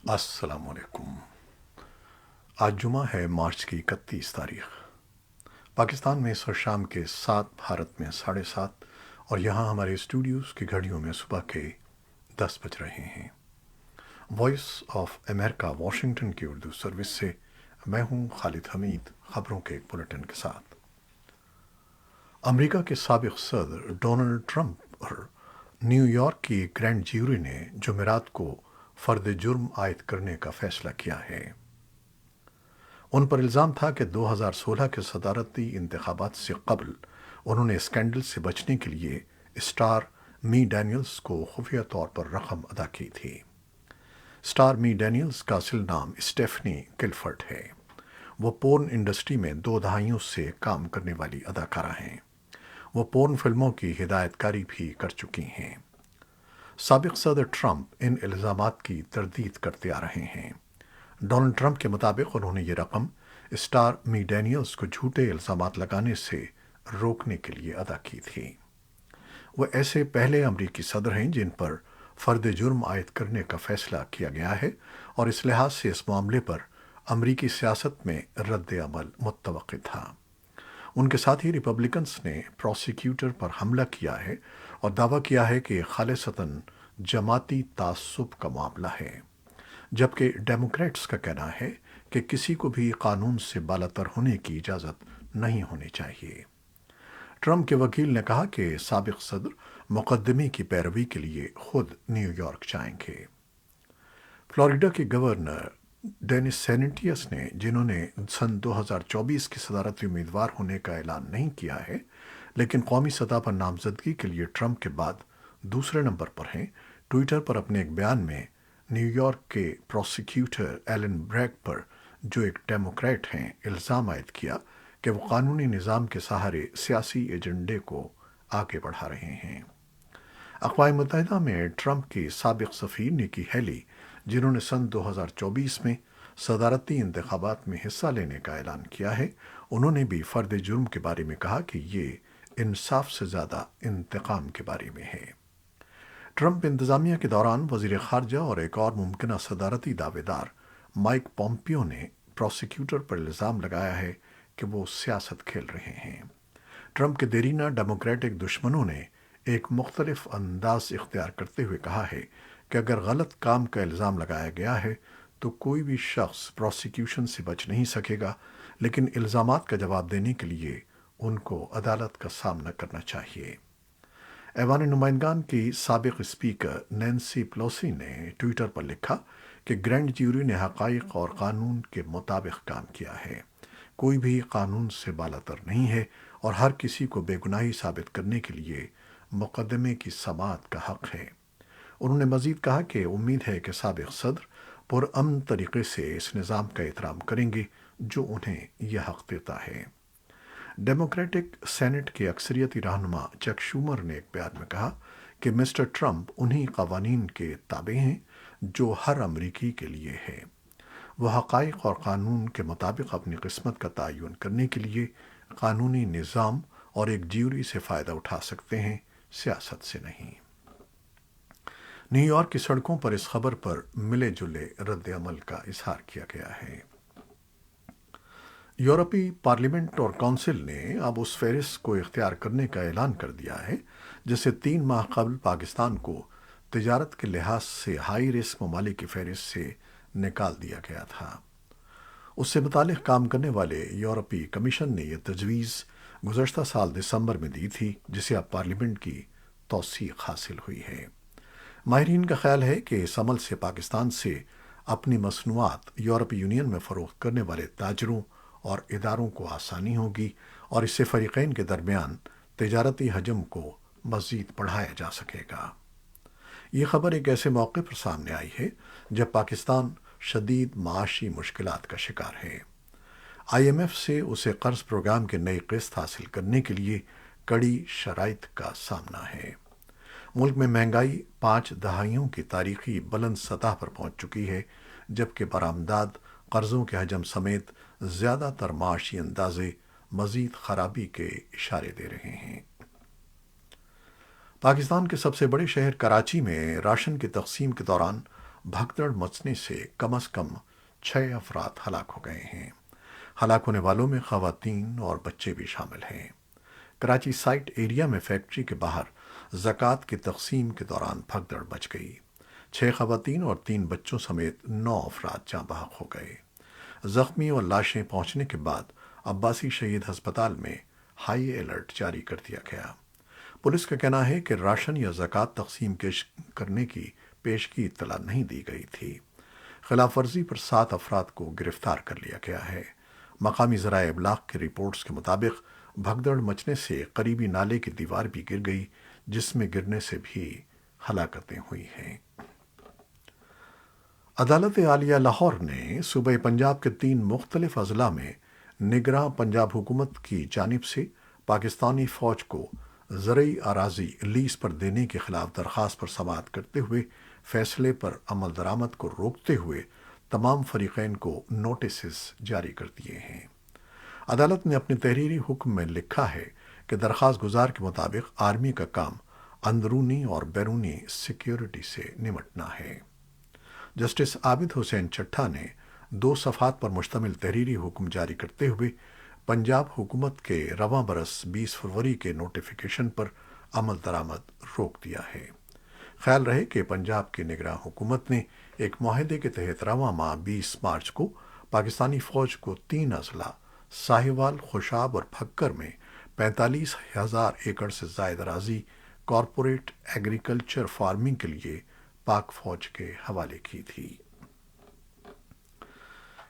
السلام علیکم۔ آج جمعہ ہے، مارچ کی 31 تاریخ۔ پاکستان میں اس وقت شام کے 7، بھارت میں 7:30، اور یہاں ہمارے اسٹوڈیوز کی گھڑیوں میں صبح کے 10 بج رہے ہیں۔ وائس آف امریکہ واشنگٹن کی اردو سروس سے میں ہوں خالد حمید، خبروں کے ایک بلٹن کے ساتھ۔ امریکہ کے سابق صدر ڈونلڈ ٹرمپ پر نیو یارک کی گرینڈ جیوری نے جمعرات کو فرد جرم عائد کرنے کا فیصلہ کیا ہے۔ ان پر الزام تھا کہ 2016 کے صدارتی انتخابات سے قبل انہوں نے اسکینڈل سے بچنے کے لیے اسٹار می ڈینیلز کو خفیہ طور پر رقم ادا کی تھی۔ اسٹار می ڈینیلز کا اصل نام اسٹیفنی کلفرٹ ہے۔ وہ پورن انڈسٹری میں 2 دہائیوں سے کام کرنے والی اداکارہ ہیں۔ وہ پورن فلموں کی ہدایت کاری بھی کر چکی ہیں۔ سابق صدر ٹرمپ ان الزامات کی تردید کرتے آ رہے ہیں۔ ڈونلڈ ٹرمپ کے مطابق انہوں نے یہ رقم اسٹار می ڈینیلز کو جھوٹے الزامات لگانے سے روکنے کے لیے ادا کی تھی۔ وہ ایسے پہلے امریکی صدر ہیں جن پر فرد جرم عائد کرنے کا فیصلہ کیا گیا ہے، اور اس لحاظ سے اس معاملے پر امریکی سیاست میں رد عمل متوقع تھا۔ ان کے ساتھ ہی ریپبلکنز نے پروسیکیوٹر پر حملہ کیا ہے اور دعویٰ کیا ہے کہ خالصتاً جماعتی تعصب کا معاملہ ہے، جبکہ ڈیموکریٹس کا کہنا ہے کہ کسی کو بھی قانون سے بالاتر ہونے کی اجازت نہیں ہونی چاہیے۔ ٹرمپ کے وکیل نے کہا کہ سابق صدر مقدمے کی پیروی کے لیے خود نیو یارک جائیں گے۔ فلوریڈا کے گورنر ڈینس سینٹیس نے، جنہوں نے سن 2024 کی صدارتی امیدوار ہونے کا اعلان نہیں کیا ہے لیکن قومی سطح پر نامزدگی کے لیے ٹرمپ کے بعد دوسرے نمبر پر ہیں، ٹویٹر پر اپنے ایک بیان میں نیو یارک کے پروسیکیوٹر ایلن بریگ پر، جو ایک ڈیموکریٹ ہیں، الزام عائد کیا کہ وہ قانونی نظام کے سہارے سیاسی ایجنڈے کو آگے بڑھا رہے ہیں۔ اقوام متحدہ میں ٹرمپ کی سابق سفیر نکی ہیلی، جنہوں نے سن 2024 میں صدارتی انتخابات میں حصہ لینے کا اعلان کیا ہے، انہوں نے بھی فرد جرم کے بارے میں کہا کہ یہ انصاف سے زیادہ انتقام کے بارے میں ہے۔ ٹرمپ انتظامیہ کے دوران وزیر خارجہ اور ایک اور ممکنہ صدارتی دعوے دار مائک پومپیو نے پروسیکیوٹر پر الزام لگایا ہے کہ وہ سیاست کھیل رہے ہیں۔ ٹرمپ کے دیرینہ ڈیموکریٹک دشمنوں نے ایک مختلف انداز اختیار کرتے ہوئے کہا ہے کہ اگر غلط کام کا الزام لگایا گیا ہے تو کوئی بھی شخص پروسیکیوشن سے بچ نہیں سکے گا، لیکن الزامات کا جواب دینے کے لیے ان کو عدالت کا سامنا کرنا چاہیے۔ ایوان نمائندگان کی سابق اسپیکر نینسی پلوسی نے ٹویٹر پر لکھا کہ گرینڈ جیوری نے حقائق اور قانون کے مطابق کام کیا ہے۔ کوئی بھی قانون سے بالاتر نہیں ہے اور ہر کسی کو بے گناہی ثابت کرنے کے لیے مقدمے کی سماعت کا حق ہے۔ انہوں نے مزید کہا کہ امید ہے کہ سابق صدر پرامن طریقے سے اس نظام کا احترام کریں گے جو انہیں یہ حق دیتا ہے۔ ڈیموکریٹک سینٹ کے اکثریتی رہنما چک شومر نے ایک بیان میں کہا کہ مسٹر ٹرمپ انہی قوانین کے تابع ہیں جو ہر امریکی کے لیے ہے۔ وہ حقائق اور قانون کے مطابق اپنی قسمت کا تعین کرنے کے لیے قانونی نظام اور ایک جیوری سے فائدہ اٹھا سکتے ہیں، سیاست سے نہیں۔ نیو یارک کی سڑکوں پر اس خبر پر ملے جلے رد عمل کا اظہار کیا گیا ہے۔ یورپی پارلیمنٹ اور کونسل نے اب اس فہرست کو اختیار کرنے کا اعلان کر دیا ہے جسے 3 ماہ قبل پاکستان کو تجارت کے لحاظ سے ہائی رسک ممالک کی فہرست سے نکال دیا گیا تھا۔ اس سے متعلق کام کرنے والے یورپی کمیشن نے یہ تجویز گزشتہ سال دسمبر میں دی تھی، جسے اب پارلیمنٹ کی توثیق حاصل ہوئی ہے۔ ماہرین کا خیال ہے کہ اس عمل سے پاکستان سے اپنی مصنوعات یورپی یونین میں فروخت کرنے والے تاجروں اور اداروں کو آسانی ہوگی، اور اس سے فریقین کے درمیان تجارتی حجم کو مزید بڑھایا جا سکے گا۔ یہ خبر ایک ایسے موقع پر سامنے آئی ہے جب پاکستان شدید معاشی مشکلات کا شکار ہے۔ آئی ایم ایف سے اسے قرض پروگرام کے نئی قسط حاصل کرنے کے لیے کڑی شرائط کا سامنا ہے۔ ملک میں مہنگائی 5 دہائیوں کی تاریخی بلند سطح پر پہنچ چکی ہے، جبکہ برآمدات، قرضوں کے حجم سمیت زیادہ تر معاشی اندازے مزید خرابی کے اشارے دے رہے ہیں۔ پاکستان کے سب سے بڑے شہر کراچی میں راشن کی تقسیم کے دوران بھگدڑ مچنے سے کم از کم 6 افراد ہلاک ہو گئے ہیں۔ ہلاک ہونے والوں میں خواتین اور بچے بھی شامل ہیں۔ کراچی سائٹ ایریا میں فیکٹری کے باہر زکوٰۃ کی تقسیم کے دوران بھگدڑ مچ گئی۔ 6 خواتین اور 3 بچوں سمیت 9 افراد جاں بحق ہو گئے۔ زخمی اور لاشیں پہنچنے کے بعد عباسی شہید ہسپتال میں ہائی الرٹ جاری کر دیا گیا۔ پولیس کا کہنا ہے کہ راشن یا زکوٰۃ تقسیم کرنے کی پیشگی اطلاع نہیں دی گئی تھی۔ خلاف ورزی پر 7 افراد کو گرفتار کر لیا گیا ہے۔ مقامی ذرائع ابلاغ کی رپورٹس کے مطابق بھگدڑ مچنے سے قریبی نالے کی دیوار بھی گر گئی، جس میں گرنے سے بھی ہلاکتیں ہوئی ہیں۔ عدالت عالیہ لاہور نے صوبہ پنجاب کے 3 مختلف اضلاع میں نگراں پنجاب حکومت کی جانب سے پاکستانی فوج کو زرعی اراضی لیز پر دینے کے خلاف درخواست پر سماعت کرتے ہوئے فیصلے پر عمل درآمد کو روکتے ہوئے تمام فریقین کو نوٹسز جاری کر دیے ہیں۔ عدالت نے اپنے تحریری حکم میں لکھا ہے کہ درخواست گزار کے مطابق آرمی کا کام اندرونی اور بیرونی سیکیورٹی سے نمٹنا ہے۔ جسٹس عابد حسین چٹھا نے 2 صفحات پر مشتمل تحریری حکم جاری کرتے ہوئے پنجاب حکومت کے رواں برس 20 فروری کے نوٹیفیکیشن پر عمل درآمد روک دیا ہے۔ خیال رہے کہ پنجاب کی نگراں حکومت نے ایک معاہدے کے تحت رواں ماہ 20 مارچ کو پاکستانی فوج کو 3 اضلاع ساہیوال، خوشاب اور پھکر میں 45,000 ایکڑ سے زائد اراضی کارپوریٹ ایگریکلچر فارمنگ کے لیے پاک فوج کے حوالے کی تھی۔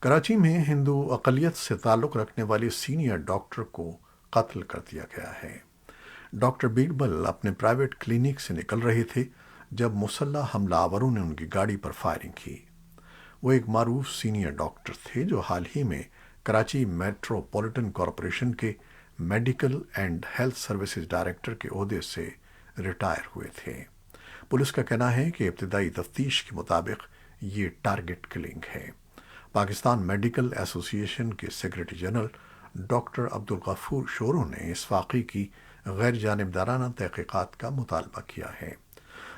کراچی میں ہندو اقلیت سے تعلق رکھنے والے سینئر ڈاکٹر کو قتل کر دیا گیا ہے۔ ڈاکٹر بیربل اپنے پرائیویٹ کلینک سے نکل رہے تھے جب مسلح حملہ آوروں نے ان کی گاڑی پر فائرنگ کی۔ وہ ایک معروف سینئر ڈاکٹر تھے جو حال ہی میں کراچی میٹروپولیٹن کارپوریشن کے medical and health services director کے عہدے سے ریٹائر ہوئے تھے۔ پولیس کا کہنا ہے کہ ابتدائی تفتیش کے مطابق یہ ٹارگٹ کلنگ ہے۔ پاکستان میڈیکل ایسوسی ایشن کے secretary general doctor Abdul Ghafoor Shoro نے اس واقعے کی غیر جانبدارانہ تحقیقات کا مطالبہ کیا ہے۔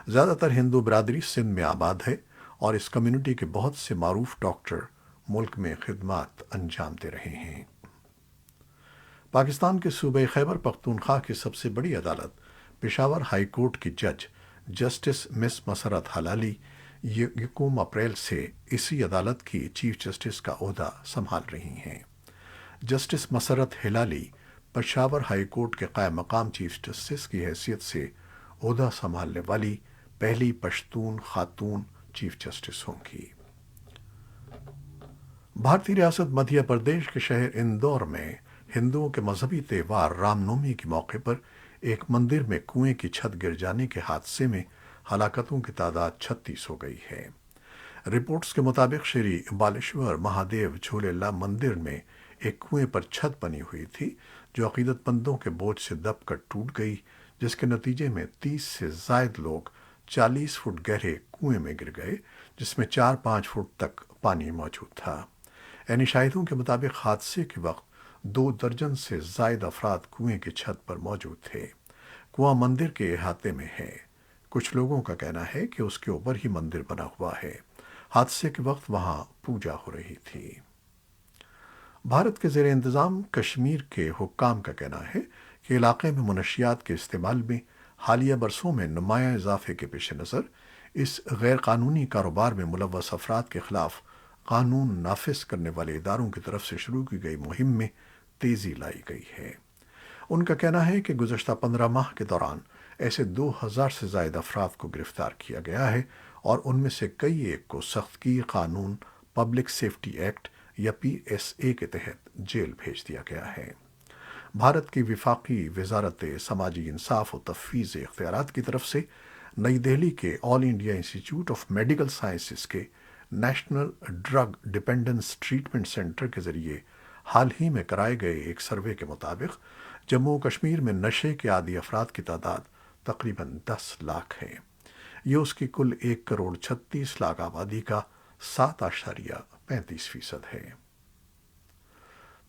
زیادہ تر ہندو برادری سندھ میں آباد ہے اور اس کمیونٹی کے بہت سے معروف ڈاکٹر ملک میں خدمات انجام دے رہے ہیں۔ پاکستان کے صوبہ خیبر پختونخوا کی سب سے بڑی عدالت پشاور ہائی کورٹ کی جج جسٹس مس مسرت ہلالی 1 اپریل سے اسی عدالت کی چیف جسٹس کا عہدہ سنبھال رہی ہیں۔ جسٹس مسرت ہلالی پشاور ہائی کورٹ کے قائم مقام چیف جسٹس کی حیثیت سے عہدہ سنبھالنے والی پہلی پشتون خاتون چیف جسٹس ہوں گی۔ بھارتی ریاست مدھیہ پردیش کے شہر اندور میں ہندوؤں کے مذہبی تہوار رام نومی کے موقع پر ایک مندر میں کنویں کی چھت گر جانے کے حادثے میں ہلاکتوں کی تعداد 36 ہو گئی ہے۔ رپورٹس کے مطابق شری بالیشور مہادیو جھولے مندر میں ایک کنویں پر چھت بنی ہوئی تھی جو عقیدت مندوں کے بوجھ سے دب کر ٹوٹ گئی، جس کے نتیجے میں 30 سے زائد لوگ 40 فٹ گہرے کنویں میں گر گئے، جس میں 4-5 فٹ تک پانی موجود تھا۔ عینی شاہدوں کے مطابق حادثے کے وقت 2 درجن سے زائد افراد کنویں کی چھت پر موجود تھے۔ کنواں مندر کے احاطے میں ہے۔ کچھ لوگوں کا کہنا ہے کہ اس کے اوپر ہی مندر بنا ہوا ہے۔ حادثے کے وقت وہاں پوجا ہو رہی تھی۔ بھارت کے زیر انتظام کشمیر کے حکام کا کہنا ہے کہ علاقے میں منشیات کے استعمال میں حالیہ برسوں میں نمایاں اضافے کے پیش نظر اس غیر قانونی کاروبار میں ملوث افراد کے خلاف قانون نافذ کرنے والے اداروں کی طرف سے شروع کی گئی مہم میں تیزی لائی گئی ہے۔ ان کا کہنا ہے کہ گزشتہ 15 ماہ کے دوران ایسے 2000 سے زائد افراد کو گرفتار کیا گیا ہے اور ان میں سے کئی ایک کو سختگیر قانون پبلک سیفٹی ایکٹ یا PSA کے تحت جیل بھیج دیا گیا ہے۔ بھارت کی وفاقی وزارت سماجی انصاف و تفویض اختیارات کی طرف سے نئی دہلی کے all India institute of medical sciences کے national drug dependence treatment centre کے ذریعے حال ہی میں کرائے گئے ایک سروے کے مطابق جموں و کشمیر میں نشے کے عادی افراد کی تعداد تقریباً 10 لاکھ ہے۔ یہ اس کی کل 1,36,00,000 آبادی کا 7.35% ہے۔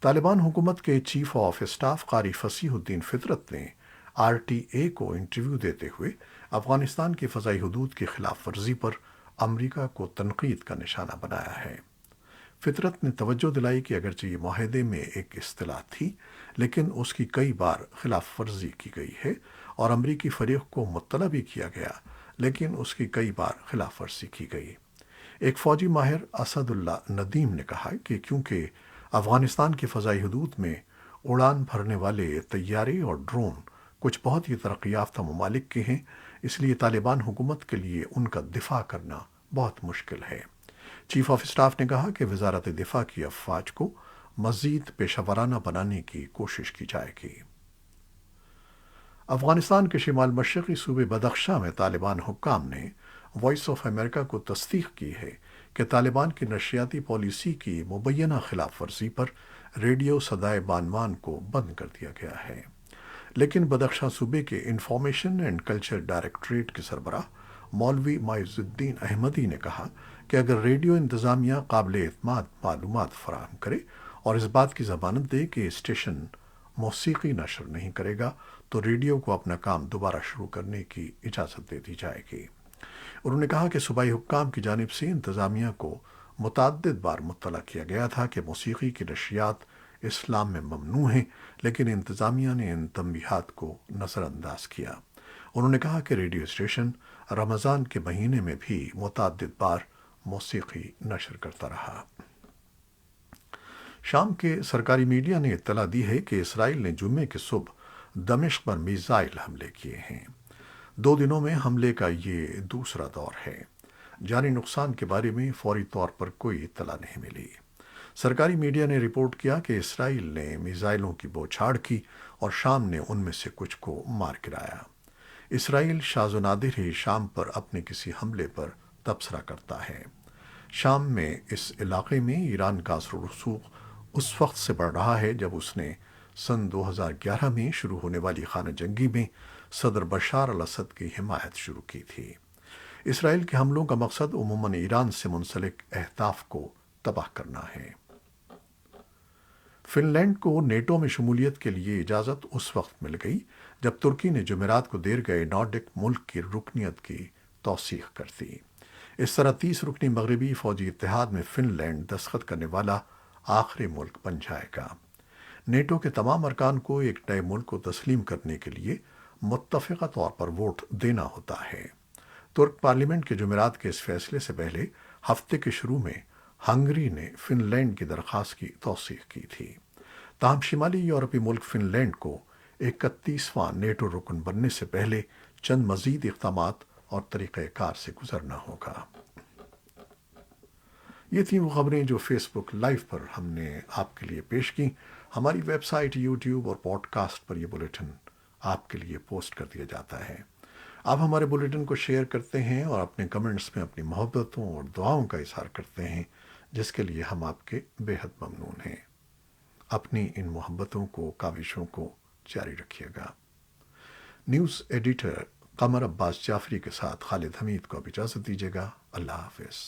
طالبان حکومت کے چیف آف اسٹاف قاری فصیح الدین فطرت نے RTA کو انٹرویو دیتے ہوئے افغانستان کی فضائی حدود کی خلاف ورزی پر امریکہ کو تنقید کا نشانہ بنایا ہے۔ فطرت نے توجہ دلائی کہ اگرچہ یہ معاہدے میں ایک اصطلاح تھی، لیکن اس کی کئی بار خلاف ورزی کی گئی ہے، اور امریکی فریق کو مطلع بھی کیا گیا، لیکن اس کی کئی بار خلاف ورزی کی گئی۔ ایک فوجی ماہر اسد اللہ ندیم نے کہا کہ کیونکہ افغانستان کی فضائی حدود میں اڑان بھرنے والے طیارے اور ڈرون کچھ بہت ہی ترقی یافتہ ممالک کے ہیں، اس لیے طالبان حکومت کے لیے ان کا دفاع کرنا بہت مشکل ہے۔ چیف آف اسٹاف نے کہا کہ وزارت دفاع کی افواج کو مزید پیشہ ورانہ بنانے کی کوشش کی جائے گی۔ افغانستان کے شمال مشرقی صوبے بدخشاں میں طالبان حکام نے وائس آف امریکہ کو تصدیق کی ہے کہ طالبان کی نشریاتی پالیسی کی مبینہ خلاف ورزی پر ریڈیو صدائے بانوان کو بند کر دیا گیا ہے، لیکن بدخشاں صوبے کے انفارمیشن اینڈ کلچر ڈائریکٹوریٹ کے سربراہ مولوی معز الدین احمدی نے کہا کہ اگر ریڈیو انتظامیہ قابل اعتماد معلومات فراہم کرے اور اس بات کی ضمانت دے کہ اسٹیشن موسیقی نشر نہیں کرے گا تو ریڈیو کو اپنا کام دوبارہ شروع کرنے کی اجازت دے دی جائے گی۔ انہوں نے کہا کہ صوبائی حکام کی جانب سے انتظامیہ کو متعدد بار مطلع کیا گیا تھا کہ موسیقی کی نشریات اسلام میں ممنوع ہیں، لیکن انتظامیہ نے ان تنبیہات کو نظر انداز کیا۔ انہوں نے کہا کہ ریڈیو اسٹیشن رمضان کے مہینے میں بھی متعدد بار موسیقی نشر کرتا رہا۔ شام کے سرکاری میڈیا نے اطلاع دی ہے کہ اسرائیل نے جمعے کی صبح دمشق پر میزائل حملے کیے ہیں۔ 2 دنوں میں حملے کا یہ دوسرا دور ہے۔ جانی نقصان کے بارے میں فوری طور پر کوئی اطلاع نہیں ملی۔ سرکاری میڈیا نے رپورٹ کیا کہ اسرائیل نے میزائلوں کی بوچھاڑ کی اور شام نے ان میں سے کچھ کو مار گرایا۔ اسرائیل شاذ و نادر ہی شام پر اپنے کسی حملے پر تبصرہ کرتا ہے۔ شام میں اس علاقے میں ایران کا اثر و رسوخ اس وقت سے بڑھ رہا ہے جب اس نے سن 2011 میں شروع ہونے والی خانہ جنگی میں صدر بشار الاسد کی حمایت شروع کی تھی۔ اسرائیل کے حملوں کا مقصد عموماً ایران سے منسلک اہداف کو تباہ کرنا ہے۔ فن لینڈ کو نیٹو میں شمولیت کے لیے اجازت اس وقت مل گئی جب ترکی نے جمعرات کو دیر گئے نارڈک ملک کی رکنیت کی توثیق کر دی۔ اس طرح 30 رکنی مغربی فوجی اتحاد میں فن لینڈ دستخط کرنے والا آخری ملک بن جائے گا۔ نیٹو کے تمام ارکان کو ایک نئے ملک کو تسلیم کرنے کے لیے متفقہ طور پر ووٹ دینا ہوتا ہے۔ ترک پارلیمنٹ کے جمعرات کے اس فیصلے سے پہلے ہفتے کے شروع میں ہنگری نے فن لینڈ کی درخواست کی توثیق کی تھی۔ تاہم شمالی یورپی ملک فن لینڈ کو 31واں نیٹو رکن بننے سے پہلے چند مزید اقدامات اور طریقہ کار سے گزرنا ہوگا۔ یہ تھیں وہ خبریں جو فیس بک لائیو پر ہم نے آپ کے لیے پیش کی۔ ہماری ویب سائٹ، یوٹیوب اور پوڈ کاسٹ پر یہ بلیٹن آپ کے لیے پوسٹ کر دیا جاتا ہے۔ آپ ہمارے بلیٹن کو شیئر کرتے ہیں اور اپنے کمنٹس میں اپنی محبتوں اور دعاؤں کا اظہار کرتے ہیں، جس کے لیے ہم آپ کے بے حد ممنون ہیں۔ اپنی ان محبتوں کو، کاوشوں کو جاری رکھیے گا۔ نیوز ایڈیٹر قمر عباس جعفری کے ساتھ خالد حمید کو اب اجازت دیجیے گا۔ اللہ حافظ۔